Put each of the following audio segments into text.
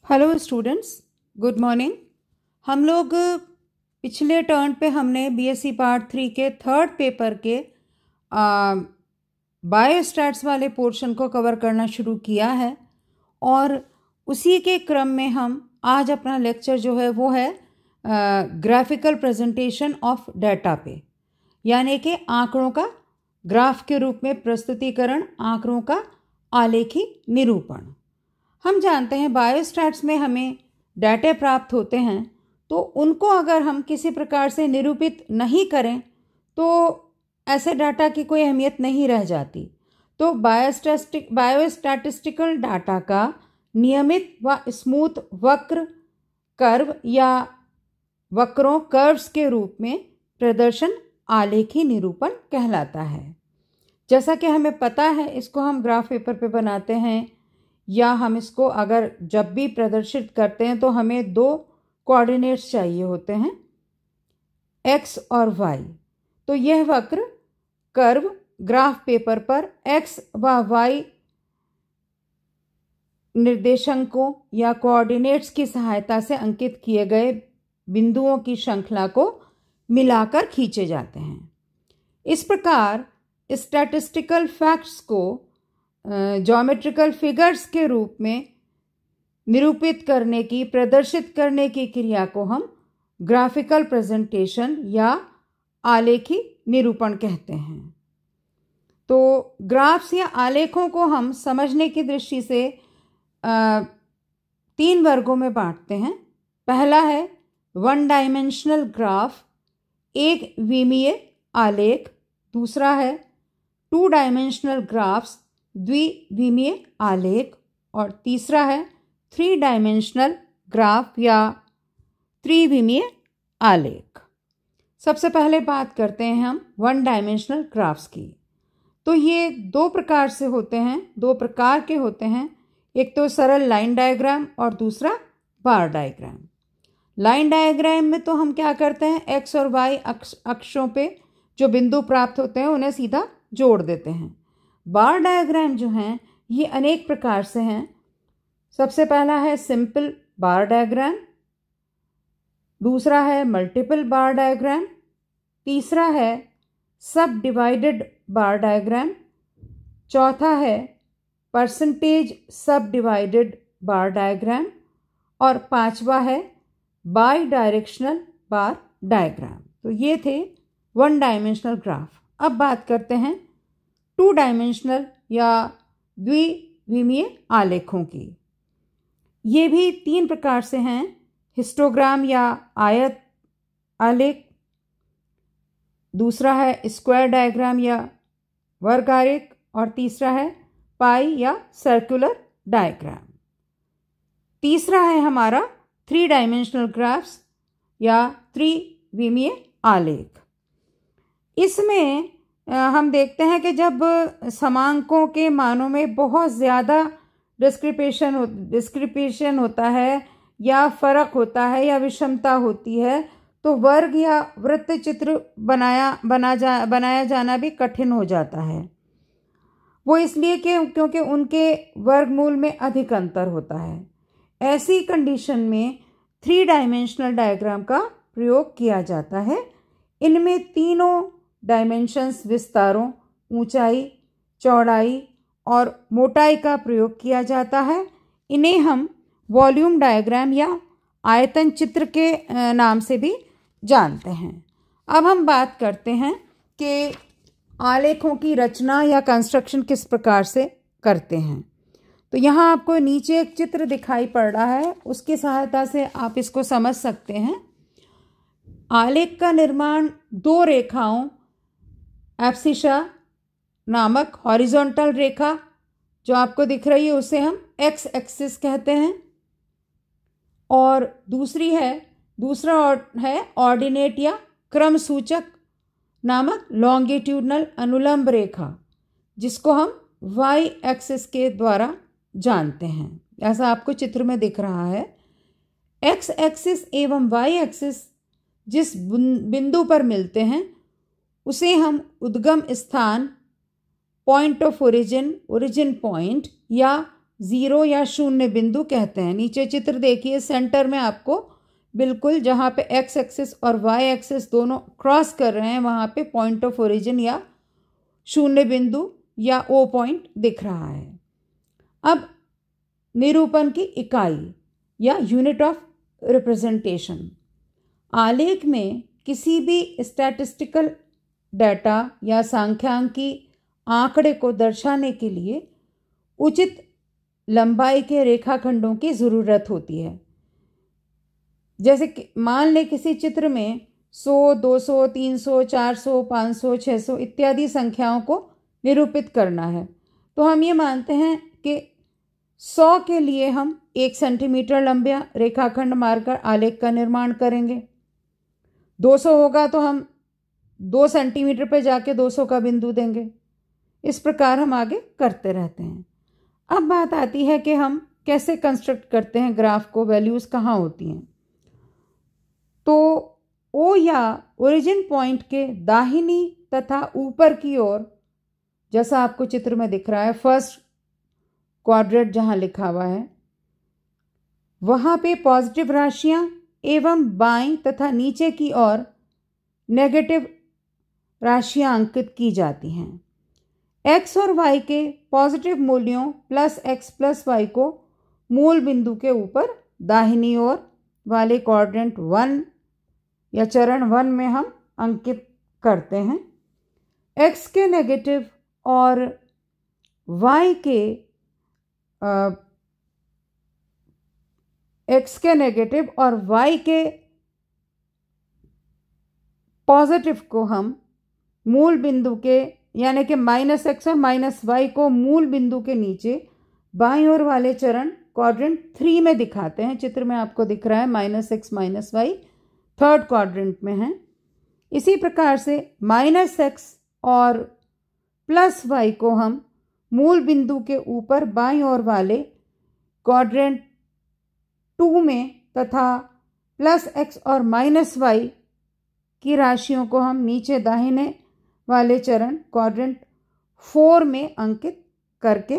Hello students, good morning. हम लोग पिछले टर्न पे हमने बीएससी पार्ट 3 के थर्ड पेपर के बायोस्टैट्स वाले पोर्शन को कवर करना शुरू किया है और उसी के क्रम में हम आज अपना लेक्चर जो है वो है ग्राफिकल प्रेजेंटेशन ऑफ डाटा पे, यानी कि आंकड़ों का ग्राफ के रूप में प्रस्तुतिकरण, आंकड़ों का आलेखी निरूपण। हम जानते हैं बायोस्टैट्स में हमें डाटा प्राप्त होते हैं, तो उनको अगर हम किसी प्रकार से निरूपित नहीं करें तो ऐसे डाटा की कोई अहमियत नहीं रह जाती। तो बायोस्टैटिस्टिकल डाटा का नियमित व स्मूथ वक्र, कर्व या वक्रों, कर्व्स के रूप में प्रदर्शन आलेखी निरूपण कहलाता है। जैसा कि हमें पता है, इसको हम ग्राफ पेपर पे बनाते हैं या हम इसको अगर जब भी प्रदर्शित करते हैं तो हमें दो कोऑर्डिनेट्स चाहिए होते हैं, x और y। तो यह वक्र, कर्व ग्राफ पेपर पर x व y निर्देशांकों या कोऑर्डिनेट्स की सहायता से अंकित किए गए बिंदुओं की श्रृंखला को मिलाकर खींचे जाते हैं। इस प्रकार स्टैटिस्टिकल फैक्ट्स को ज्योमेट्रिकल फिगर्स के रूप में निरूपित करने की, प्रदर्शित करने की क्रिया को हम ग्राफिकल प्रेजेंटेशन या आलेखी निरूपण कहते हैं। तो ग्राफ्स या आलेखों को हम समझने की दृष्टि से 3 वर्गों में बांटते हैं। पहला है वन डायमेंशनल ग्राफ, एक विमीय आलेख। दूसरा है 2 डायमेंशनल ग्राफ्स, द्विविमीय आलेख। और तीसरा है 3 डायमेंशनल ग्राफ या त्रिविमीय आलेख। सबसे पहले बात करते हैं हम 1 डायमेंशनल ग्राफ्स की। तो ये 2 प्रकार से होते हैं, 2 प्रकार के होते हैं। एक तो सरल लाइन डायग्राम और दूसरा बार डायग्राम। लाइन डायग्राम में तो हम क्या करते हैं, एक्स और वाई अक्षों पे जो बिंदु प्राप्त होते हैं उन्हें सीधा जोड़ देते हैं। बार डायग्राम जो हैं ये अनेक प्रकार से हैं। सबसे पहला है सिंपल बार डायग्राम, दूसरा है मल्टीपल बार डायग्राम, तीसरा है सब डिवाइडेड बार डायग्राम, चौथा है परसेंटेज सब डिवाइडेड बार डायग्राम और पांचवा है बाई डायरेक्शनल बार डायग्राम। तो ये थे 1 डायमेंशनल ग्राफ। अब बात करते हैं 2 डायमेंशनल या द्विविमीय आलेखों की। ये भी 3 प्रकार से हैं, हिस्टोग्राम या आयत आलेख, दूसरा है स्क्वायर डायग्राम या वर्ग आलेख और तीसरा है पाई या सर्कुलर डायग्राम। तीसरा है हमारा 3 डायमेंशनल ग्राफ्स या त्रिविमीय आलेख। इसमें हम देखते हैं कि जब समांकों के मानों में बहुत ज़्यादा डिस्क्रिपेशन होता है या फ़र्क होता है या विषमता होती है तो वर्ग या वृत्त चित्र बनाया जाना भी कठिन हो जाता है। वो इसलिए कि क्योंकि उनके वर्गमूल में अधिक अंतर होता है। ऐसी कंडीशन में 3 डायमेंशनल डायग्राम का प्रयोग किया जाता है। इनमें तीनों डायमेंशंस, विस्तारों, ऊंचाई, चौड़ाई और मोटाई का प्रयोग किया जाता है। इन्हें हम वॉल्यूम डायग्राम या आयतन चित्र के नाम से भी जानते हैं। अब हम बात करते हैं कि आलेखों की रचना या कंस्ट्रक्शन किस प्रकार से करते हैं। तो यहाँ आपको नीचे एक चित्र दिखाई पड़ रहा है, उसकी सहायता से आप इसको समझ सकते हैं। आलेख का निर्माण 2 रेखाओं, एब्सिशा नामक हॉरिजॉन्टल रेखा जो आपको दिख रही है उसे हम एक्स एक्सिस कहते हैं, और दूसरा है ऑर्डिनेट या क्रम सूचक नामक लॉन्गिट्यूडनल अनुलंब रेखा जिसको हम वाई एक्सिस के द्वारा जानते हैं। ऐसा आपको चित्र में दिख रहा है। एक्स एक्सिस एवं वाई एक्सिस जिस बिंदु पर मिलते हैं उसे हम उद्गम स्थान, point of origin, origin point या 0 या शून्य बिंदु कहते हैं। नीचे चित्र देखिए, सेंटर में आपको बिल्कुल जहाँ पे एक्स एक्सिस और वाई एक्सिस दोनों क्रॉस कर रहे हैं वहाँ पे पॉइंट ऑफ ओरिजिन या शून्य बिंदु या ओ पॉइंट दिख रहा है। अब निरूपण की इकाई या यूनिट ऑफ रिप्रेजेंटेशन। आलेख में किसी भी स्टैटिस्टिकल डाटा या सांख्यिकी आंकड़े को दर्शाने के लिए उचित लंबाई के रेखाखंडों की ज़रूरत होती है। जैसे कि मान लें किसी चित्र में 100, 200, 300, 400, 500, 600 इत्यादि संख्याओं को निरूपित करना है, तो हम ये मानते हैं कि 100 के लिए हम 1 सेंटीमीटर लंबा रेखाखंड मारकर आलेख का निर्माण करेंगे। 200 होगा तो हम 2 सेंटीमीटर पर जाके 200 का बिंदु देंगे। इस प्रकार हम आगे करते रहते हैं। अब बात आती है कि हम कैसे कंस्ट्रक्ट करते हैं ग्राफ को, वैल्यूज़ कहाँ होती हैं। तो ओ या ओरिजिन पॉइंट के दाहिनी तथा ऊपर की ओर, जैसा आपको चित्र में दिख रहा है, फर्स्ट क्वाड्रेंट जहाँ लिखा हुआ है वहाँ पे पॉजिटिव राशियाँ एवं बाईं तथा नीचे की ओर नेगेटिव राशियाँ अंकित की जाती हैं। एक्स और वाई के पॉजिटिव मूल्यों प्लस एक्स प्लस वाई को मूल बिंदु के ऊपर दाहिनी ओर वाले क्वाड्रेंट 1 या चरण 1 में हम अंकित करते हैं। एक्स के नेगेटिव और वाई के एक्स के नेगेटिव और वाई के पॉजिटिव को हम मूल बिंदु के यानी कि -x और -y को मूल बिंदु के नीचे बाईं ओर वाले चरण क्वाड्रेंट 3 में दिखाते हैं। चित्र में आपको दिख रहा है -x -y थर्ड क्वाड्रेंट में है। इसी प्रकार से -x और +y को हम मूल बिंदु के ऊपर बाईं ओर वाले क्वाड्रेंट 2 में तथा +x और -y की राशियों को हम नीचे दाहिने वाले चरण क्वाड्रेंट 4 में अंकित करके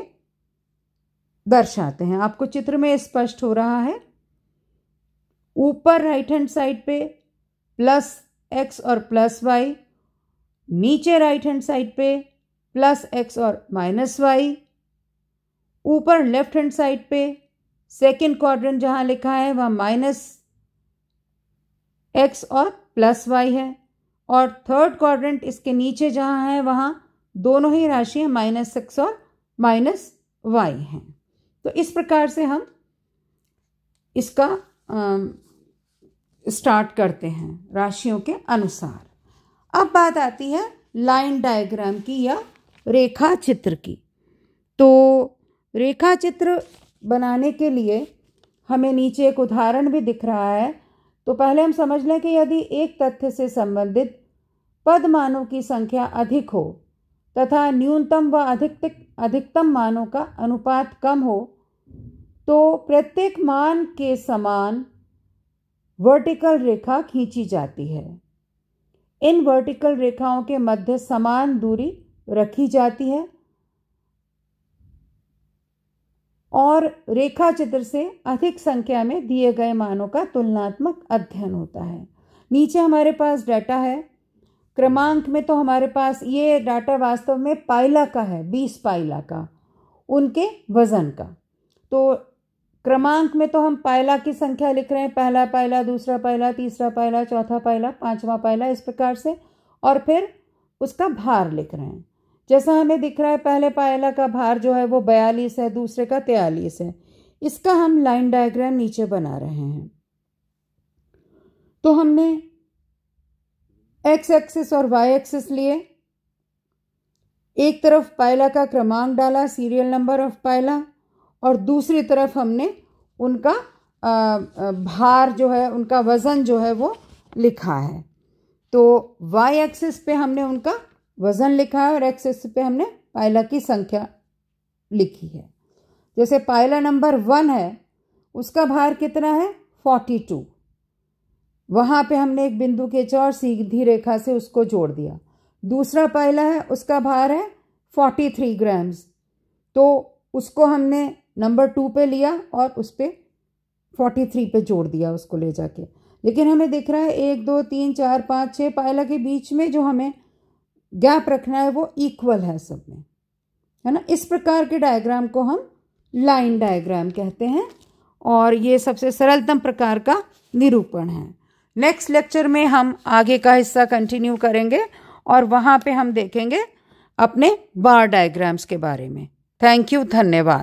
दर्शाते हैं। आपको चित्र में स्पष्ट हो रहा है। ऊपर राइट हैंड साइड पे +x और +y, नीचे राइट हैंड साइड पे +x और -y, ऊपर लेफ्ट हैंड साइड पे सेकेंड क्वाड्रेंट जहां लिखा है वह -x और +y है, और थर्ड क्वाड्रेंट इसके नीचे जहां है वहां दोनों ही राशियां -x और -y हैं। तो इस प्रकार से हम इसका स्टार्ट करते हैं राशियों के अनुसार। अब बात आती है लाइन डायग्राम की या रेखा चित्र की। तो रेखा चित्र बनाने के लिए हमें नीचे एक उदाहरण भी दिख रहा है। तो पहले हम समझ लें कि यदि एक तथ्य से संबंधित पद मानों की संख्या अधिक हो तथा न्यूनतम व अधिकतम मानों का अनुपात कम हो तो प्रत्येक मान के समान वर्टिकल रेखा खींची जाती है। इन वर्टिकल रेखाओं के मध्य समान दूरी रखी जाती है और रेखा चित्र से अधिक संख्या में दिए गए मानों का तुलनात्मक अध्ययन होता है। नीचे हमारे पास डाटा है। क्रमांक में तो हमारे पास ये डाटा वास्तव में पाइला का है, 20 पाइला का, उनके वजन का। तो क्रमांक में तो हम पाइला की संख्या लिख रहे हैं, पहला पाइला, दूसरा पाइला, तीसरा पाइला, चौथा पाइला, पांचवा पाइला, इस प्रकार से, और फिर उसका भार लिख रहे हैं। जैसा हमें दिख रहा है पहले पाइला का भार जो है वो 42 है, दूसरे का 43 है। इसका हम लाइन डायग्राम नीचे बना रहे हैं। तो हमने एक्स एक्सिस और वाई एक्सिस लिए, एक तरफ पाइला का क्रमांक डाला, सीरियल नंबर ऑफ पाइला, और दूसरी तरफ हमने उनका भार जो है, उनका वज़न जो है वो लिखा है। तो वाई एक्सिस पे हमने उनका वज़न लिखा है और एक्सिस पे हमने पाइला की संख्या लिखी है। जैसे पाइला नंबर 1 है, उसका भार कितना है? 42। वहाँ पे हमने एक बिंदु खींचा और सीधी रेखा से उसको जोड़ दिया। दूसरा पाइला है, उसका भार है 43 ग्राम्स, तो उसको हमने नंबर 2 पे लिया और उस पर 43 पे जोड़ दिया उसको ले जाके। लेकिन हमें दिख रहा है 1 2 3 4 5 6 पाइला के बीच में जो हमें गैप रखना है वो इक्वल है सब में, है ना। इस प्रकार के डायग्राम को हम लाइन डायग्राम कहते हैं और ये सबसे सरलतम प्रकार का निरूपण है। नेक्स्ट लेक्चर में हम आगे का हिस्सा कंटिन्यू करेंगे और वहाँ पे हम देखेंगे अपने बार डायग्राम्स के बारे में। थैंक यू, धन्यवाद।